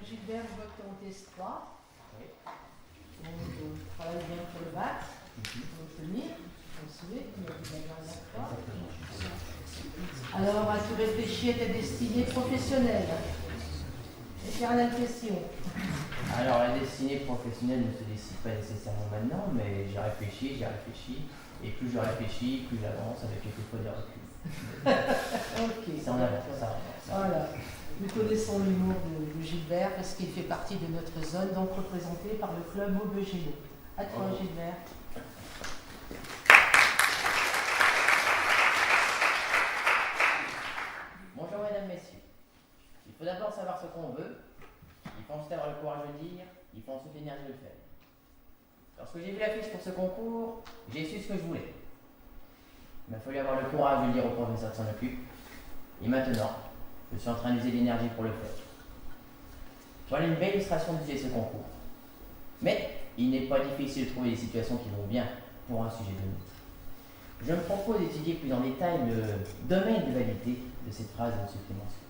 Gilbert vote en test 3. Oui. On travaille bien pour le bac. On va tenir. On se met, comme on a dit la dernière fois. Alors, as-tu réfléchi à ta destinée professionnelle? Éternelle question. Alors, la destinée professionnelle ne se décide pas nécessairement maintenant, mais j'ai réfléchi, et plus je réfléchis, plus j'avance avec quelquefois des reculs. Ok. Ça en avance, ça avance. Voilà. Nous connaissons l'humour de Gilbert parce qu'il fait partie de notre zone, donc représenté par le club Aubegéno. À toi, Gilbert. Bonjour mesdames, messieurs. Il faut d'abord savoir ce qu'on veut, il faut ensuite avoir le courage de le dire, il faut ensuite l'énergie de le faire. Lorsque j'ai vu l'affiche pour ce concours, j'ai su ce que je voulais. Il m'a fallu avoir le courage de le dire au professeur qui s'en occupe, et maintenant, je suis en train d'user l'énergie pour le faire. Voilà une belle illustration de ce concours. Mais il n'est pas difficile de trouver des situations qui vont bien pour un sujet donné. Je me propose d'étudier plus en détail le domaine de validité de cette phrase de M. Clémenceau.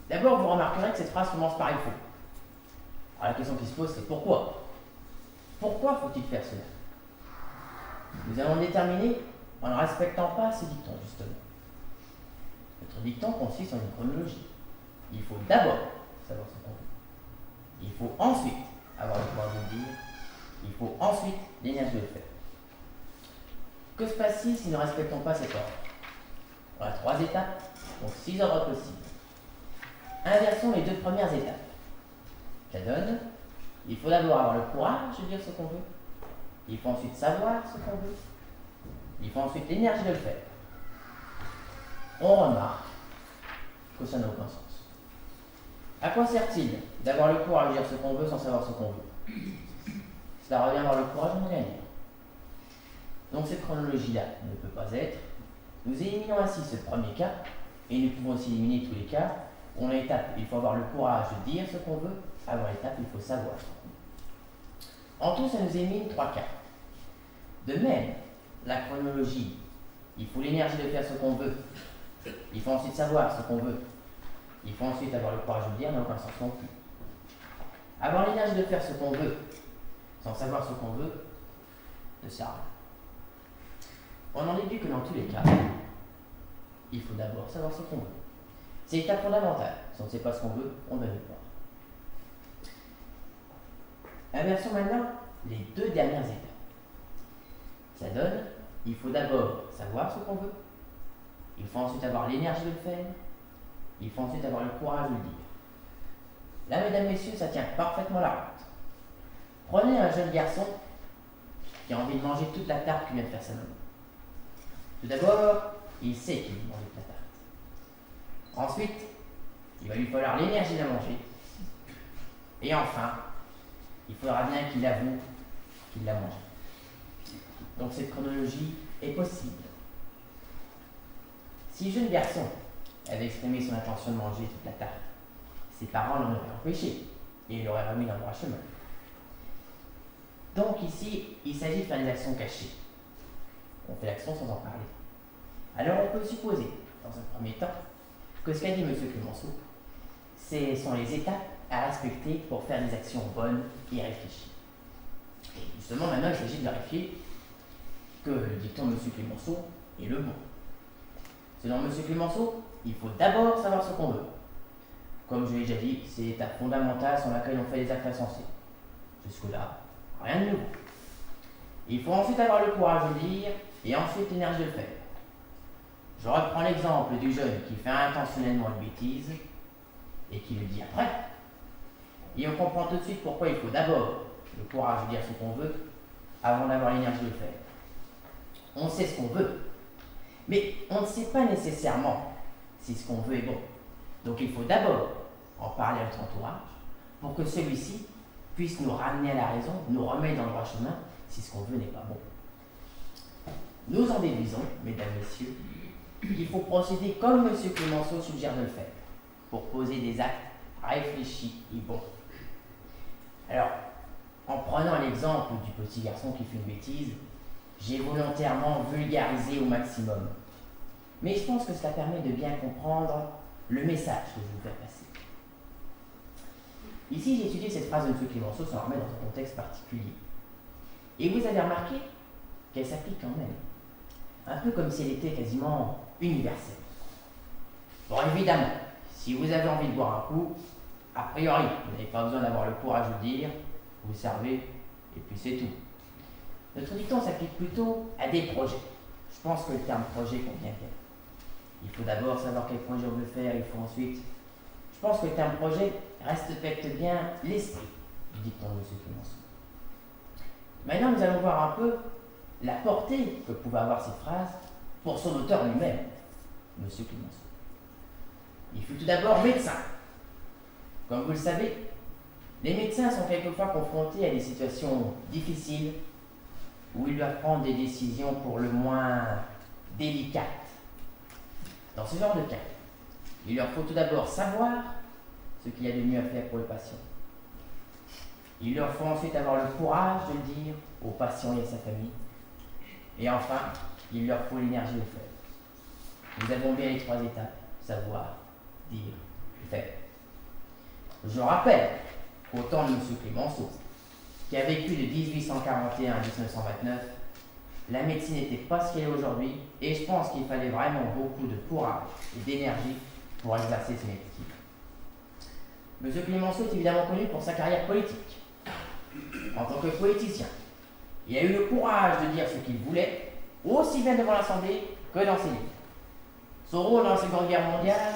D'abord, vous remarquerez que cette phrase commence par il faut. Alors la question qui se pose, c'est pourquoi? Pourquoi faut-il faire cela? Nous allons le déterminer en ne respectant pas ce dicton, justement. Notre dicton consiste en une chronologie. Il faut d'abord savoir ce qu'on veut. Il faut ensuite avoir le courage de le dire. Il faut ensuite l'énergie de le faire. Que se passe-t-il si nous ne respectons pas cet ordre? On a 3 étapes, donc 6 ordres possibles. Inversons les 2 premières étapes. Ça donne, il faut d'abord avoir le courage de dire ce qu'on veut. Il faut ensuite savoir ce qu'on veut. Il faut ensuite l'énergie de le faire. On remarque que ça n'a aucun sens. À quoi sert-il d'avoir le courage de dire ce qu'on veut sans savoir ce qu'on veut? Cela revient à avoir le courage de rien dire. Donc cette chronologie-là ne peut pas être. Nous éliminons ainsi ce premier cas, et nous pouvons aussi éliminer tous les cas où on a l'étape, il faut avoir le courage de dire ce qu'on veut, avant l'étape, il faut savoir ce qu'on veut. En tout, ça nous élimine 3 cas. De même, la chronologie, il faut l'énergie de faire ce qu'on veut, il faut ensuite savoir ce qu'on veut, il faut ensuite avoir le courage de le dire, n'a aucun sens non plus. Avoir l'énergie de faire ce qu'on veut, sans savoir ce qu'on veut, ne sert à rien. On en déduit que dans tous les cas, il faut d'abord savoir ce qu'on veut. C'est l'étape fondamentale. Si on ne sait pas ce qu'on veut, on ne va nulle part. Inversons maintenant les 2 dernières étapes. Ça donne, il faut d'abord savoir ce qu'on veut, il faut ensuite avoir l'énergie de le faire, il faut ensuite avoir le courage de le dire. Là, mesdames, messieurs, ça tient parfaitement la route. Prenez un jeune garçon qui a envie de manger toute la tarte que vient de faire sa maman. Tout d'abord, il sait qu'il veut manger toute la tarte. Ensuite, il va lui falloir l'énergie de la manger. Et enfin, il faudra bien qu'il avoue qu'il l'a mangée. Donc cette chronologie est possible. Si le jeune garçon avait exprimé son intention de manger toute la tarte, ses parents l'en auraient empêché et il l'aurait remis dans le droit chemin. Donc ici, il s'agit de faire des actions cachées. On fait l'action sans en parler. Alors on peut supposer, dans un premier temps, que ce qu'a dit M. Clémenceau, ce sont les étapes à respecter pour faire des actions bonnes et réfléchies. Et justement, maintenant, il s'agit de vérifier que le dicton de M. Clémenceau est le bon. Selon M. Clémenceau, il faut d'abord savoir ce qu'on veut. Comme je l'ai déjà dit, c'est l'étape fondamentale sur laquelle on fait les actes insensés. Jusque-là, rien de nouveau. Il faut ensuite avoir le courage de dire et ensuite l'énergie de le faire. Je reprends l'exemple du jeune qui fait intentionnellement une bêtise et qui le dit après. Et on comprend tout de suite pourquoi il faut d'abord le courage de dire ce qu'on veut avant d'avoir l'énergie de le faire. On sait ce qu'on veut, mais on ne sait pas nécessairement si ce qu'on veut est bon. Donc il faut d'abord en parler à notre entourage pour que celui-ci puisse nous ramener à la raison, nous remettre dans le droit chemin si ce qu'on veut n'est pas bon. Nous en déduisons, mesdames, messieurs, qu'il faut procéder comme M. Clémenceau suggère de le faire, pour poser des actes réfléchis et bons. Alors, en prenant l'exemple du petit garçon qui fait une bêtise, j'ai volontairement vulgarisé au maximum. Mais je pense que cela permet de bien comprendre le message que je veux faire passer. Ici, j'ai étudié cette phrase de M. Clémenceau sans la remettre dans un contexte particulier. Et vous avez remarqué qu'elle s'applique quand même. Un peu comme si elle était quasiment universelle. Bon, évidemment, si vous avez envie de boire un coup, a priori, vous n'avez pas besoin d'avoir le courage de le dire, vous servez, et puis c'est tout. Notre dicton s'applique plutôt à des projets. Je pense que le terme projet convient bien. Il faut d'abord savoir quel projet on veut faire, il faut ensuite. Je pense que le terme projet respecte bien l'esprit du dicton de M. Clémenceau. Maintenant, nous allons voir un peu la portée que pouvait avoir cette phrase pour son auteur lui-même, M. Clémenceau. Il fut tout d'abord médecin. Comme vous le savez, les médecins sont quelquefois confrontés à des situations difficiles où ils doivent prendre des décisions pour le moins délicates. Dans ce genre de cas, il leur faut tout d'abord savoir ce qu'il y a de mieux à faire pour le patient. Il leur faut ensuite avoir le courage de le dire au patient et à sa famille. Et enfin, il leur faut l'énergie de le faire. Nous avons bien les trois étapes, savoir, dire, faire. Je rappelle qu'au temps de M. Clémenceau, qui a vécu de 1841 à 1929, la médecine n'était pas ce qu'elle est aujourd'hui, et je pense qu'il fallait vraiment beaucoup de courage et d'énergie pour exercer ce métier. M. Clémenceau est évidemment connu pour sa carrière politique. En tant que politicien, il a eu le courage de dire ce qu'il voulait, aussi bien devant l'Assemblée que dans ses livres. Son rôle dans la Seconde Guerre mondiale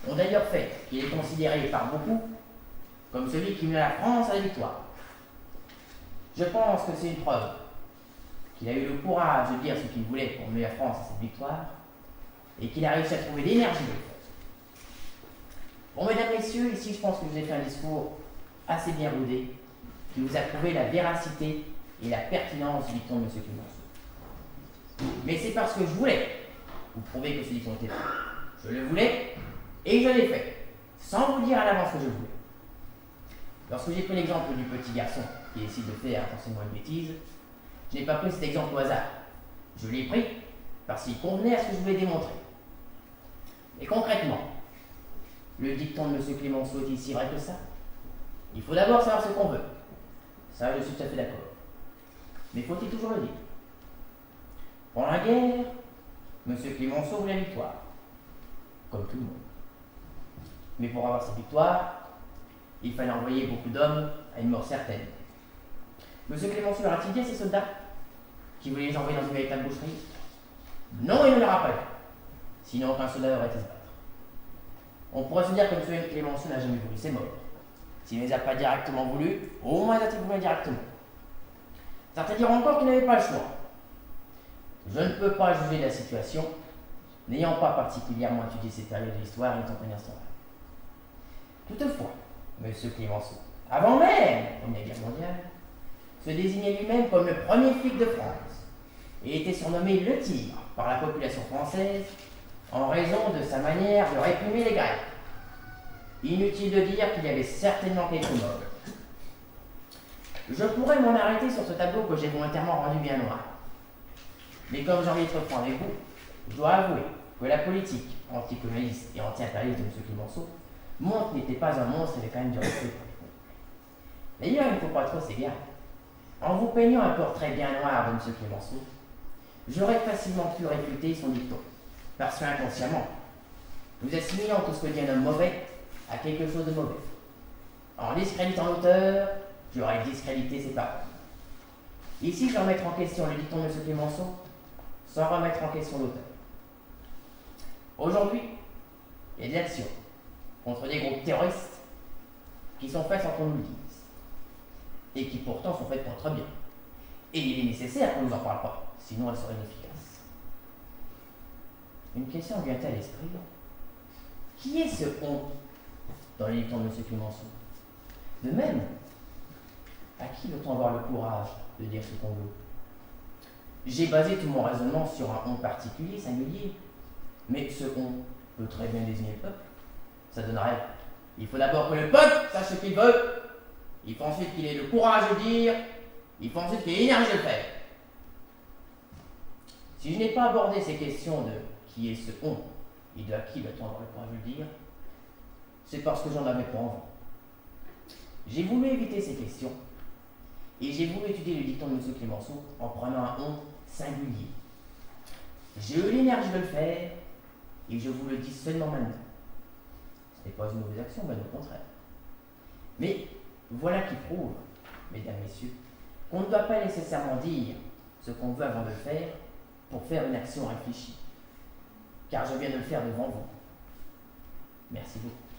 ont d'ailleurs fait qu'il est considéré par beaucoup comme celui qui met la France à la victoire. Je pense que c'est une preuve qu'il a eu le courage de dire ce qu'il voulait pour mener la France à cette victoire et qu'il a réussi à trouver l'énergie de le faire. Bon, mesdames, messieurs, ici je pense que je vous ai fait un discours assez bien rodé qui vous a prouvé la véracité et la pertinence du dicton de M. Clémenceau. Mais c'est parce que je voulais vous prouver que ce dicton était vrai. Je le voulais et je l'ai fait, sans vous dire à l'avance ce que je voulais. Lorsque j'ai pris l'exemple du petit garçon qui décide de faire forcément une bêtise, je n'ai pas pris cet exemple au hasard. Je l'ai pris parce qu'il convenait à ce que je voulais démontrer. Et concrètement, le dicton de M. Clémenceau est si vrai que ça. Il faut d'abord savoir ce qu'on veut. Ça, je suis tout à fait d'accord. Mais faut-il toujours le dire? Pendant la guerre, M. Clémenceau voulait la victoire, comme tout le monde. Mais pour avoir cette victoire, il fallait envoyer beaucoup d'hommes à une mort certaine. M. Clémenceau leur a-t-il dit à ses soldats qui voulaient les envoyer dans une véritable boucherie? Non, il ne leur a pas dit. Sinon, aucun soldat aurait été se battre. On pourrait se dire que M. Clémenceau n'a jamais voulu ses morts. S'il ne les a pas directement voulu, au moins il a-t-il voulu indirectement. Certains diront encore qu'il n'avait pas le choix. Je ne peux pas juger de la situation, n'ayant pas particulièrement étudié cette période de l'histoire et étant un instant. Toutefois, M. Clémenceau, avant même la Première Guerre mondiale, se désignait lui-même comme le premier flic de France et était surnommé le Tigre par la population française en raison de sa manière de réprimer les Grecs. Inutile de dire qu'il y avait certainement quelques morts. Je pourrais m'en arrêter sur ce tableau que j'ai volontairement rendu bien noir. Mais comme j'ai envie d'être franc avec vous, je dois avouer que la politique anticolonialiste et anti-impérialiste de M. Clémenceau montre qu'il n'était pas un monstre et avait quand même du respect pour les peuples. D'ailleurs, il ne faut pas trop s'égarer. En vous peignant un portrait bien noir de M. Clémenceau, j'aurais facilement pu réfuter son dicton, parce qu'inconsciemment, nous assimilant tout ce que dit un homme mauvais à quelque chose de mauvais. En discréditant l'auteur, j'aurais discrédité ses paroles. Ici, je vais remettre en question le dicton de M. Clémenceau, sans remettre en question l'auteur. Aujourd'hui, il y a des actions contre des groupes terroristes qui sont faites sans qu'on nous le dise, et qui pourtant sont faites contre bien. Et il est nécessaire qu'on ne nous en parle pas, sinon elles seraient inefficaces. Une question vient à l'esprit. Qui est ce on dans les dictons de M. Clémenceau? De même, à qui doit-on avoir le courage de dire ce qu'on veut? J'ai basé tout mon raisonnement sur un on particulier, singulier, mais ce on peut très bien désigner le peuple. Ça donnerait. Il faut d'abord que le peuple sache ce qu'il veut, il faut ensuite qu'il ait le courage de dire, il faut ensuite qu'il ait l'énergie de le faire. Si je n'ai pas abordé ces questions de qui est ce on et de à qui doit-on avoir le courage de le dire, c'est parce que j'en avais pas envie. J'ai voulu éviter ces questions et j'ai voulu étudier le dicton de M. Clémenceau en prenant un on singulier. J'ai eu l'énergie de le faire et je vous le dis seulement maintenant. Ce n'est pas une mauvaise action, bien au contraire. Mais voilà qui prouve, mesdames, messieurs, qu'on ne doit pas nécessairement dire ce qu'on veut avant de le faire pour faire une action réfléchie. Car je viens de le faire devant vous. Merci beaucoup.